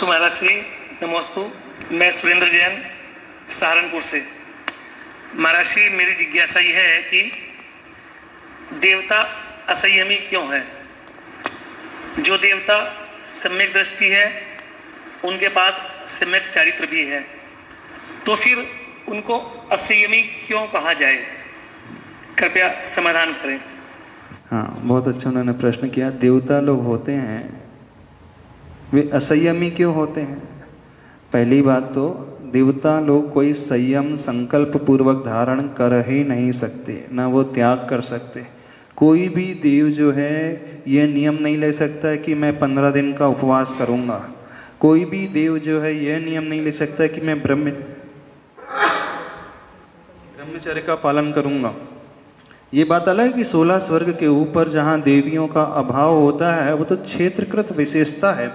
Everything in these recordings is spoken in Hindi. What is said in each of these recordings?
महाराज श्री नमोस्तु। मैं सुरेंद्र जैन सहारनपुर से। महाराज श्री, मेरी जिज्ञासा यह है कि देवता असंयमी क्यों है? जो देवता सम्यक दृष्टि है उनके पास सम्यक चारित्र भी है, तो फिर उनको असंयमी क्यों कहा जाए? कृपया समाधान करें। हाँ, बहुत अच्छा उन्होंने प्रश्न किया। देवता लोग होते हैं, वे असंयमी क्यों होते हैं? पहली बात तो देवता लोग कोई संयम संकल्प पूर्वक धारण कर ही नहीं सकते, ना वो त्याग कर सकते। कोई भी देव जो है ये नियम नहीं ले सकता है कि मैं 15 दिन का उपवास करूँगा। कोई भी देव जो है यह नियम नहीं ले सकता कि मैं ब्रह्मचर्य का पालन करूँगा। ये बात अलग है कि 16 स्वर्ग के ऊपर जहाँ देवियों का अभाव होता है वो तो क्षेत्रकृत विशेषता है,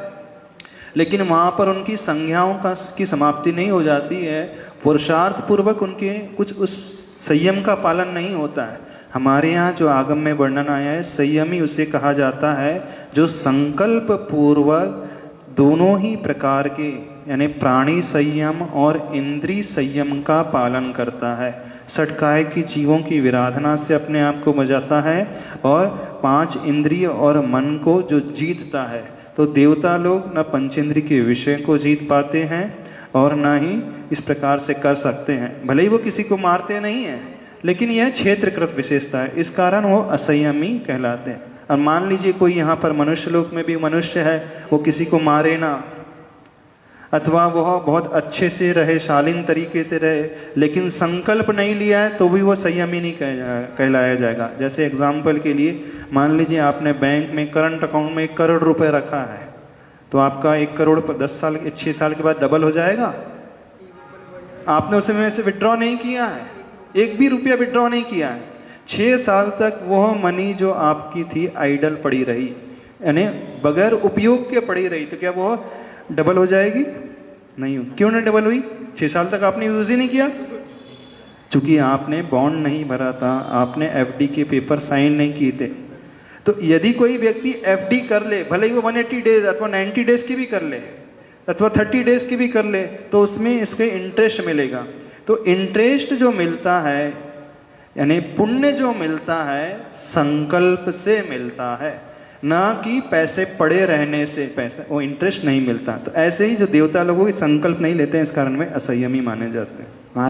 लेकिन वहाँ पर उनकी संज्ञाओं की समाप्ति नहीं हो जाती है। पुरुषार्थ पूर्वक उनके कुछ उस संयम का पालन नहीं होता है। हमारे यहाँ जो आगम में वर्णन आया है, संयमी उसे कहा जाता है जो संकल्प पूर्वक दोनों ही प्रकार के यानी प्राणी संयम और इंद्रिय संयम का पालन करता है। षटकाय की जीवों की विराधना से अपने आप को बचाता है और 5 इंद्रिय और मन को जो जीतता है। तो देवता लोग न पंचेंद्रिय के विषय को जीत पाते हैं और न ही इस प्रकार से कर सकते हैं। भले ही वो किसी को मारते नहीं हैं, लेकिन यह क्षेत्रकृत विशेषता है, इस कारण वो असंयमी कहलाते हैं। और मान लीजिए कोई यहाँ पर मनुष्य लोक में भी मनुष्य है, वो किसी को मारे ना, अथवा वह बहुत अच्छे से रहे, शालीन तरीके से रहे, लेकिन संकल्प नहीं लिया है, तो भी वो संयमी नहीं कहलाया जाएगा। जैसे एग्जाम्पल के लिए मान लीजिए आपने बैंक में करंट अकाउंट में 1 करोड़ रुपए रखा है, तो आपका 1 करोड़ 6 साल के बाद डबल हो जाएगा। आपने उस समय से विड्रॉ नहीं किया है, 1 भी रुपया विड्रॉ नहीं किया है। 6 साल तक वह मनी जो आपकी थी आइडल पड़ी रही, यानी बगैर उपयोग के पड़ी रही, तो क्या वो डबल हो जाएगी? नहीं हो। क्यों नहीं डबल हुई? 6 साल तक आपने यूज ही नहीं किया, क्योंकि आपने बॉन्ड नहीं भरा था, आपने एफडी के पेपर साइन नहीं किए थे। तो यदि कोई व्यक्ति एफडी कर ले, भले ही वो 180 डेज अथवा 90 डेज की भी कर ले अथवा 30 डेज की भी कर ले, तो उसमें इसके इंटरेस्ट मिलेगा। तो इंटरेस्ट जो मिलता है यानी पुण्य जो मिलता है संकल्प से मिलता है, ना कि पैसे पड़े रहने से पैसा वो इंटरेस्ट नहीं मिलता। तो ऐसे ही जो देवता लोगों के संकल्प नहीं लेते हैं, इस कारण में असंयमी माने जाते हैं।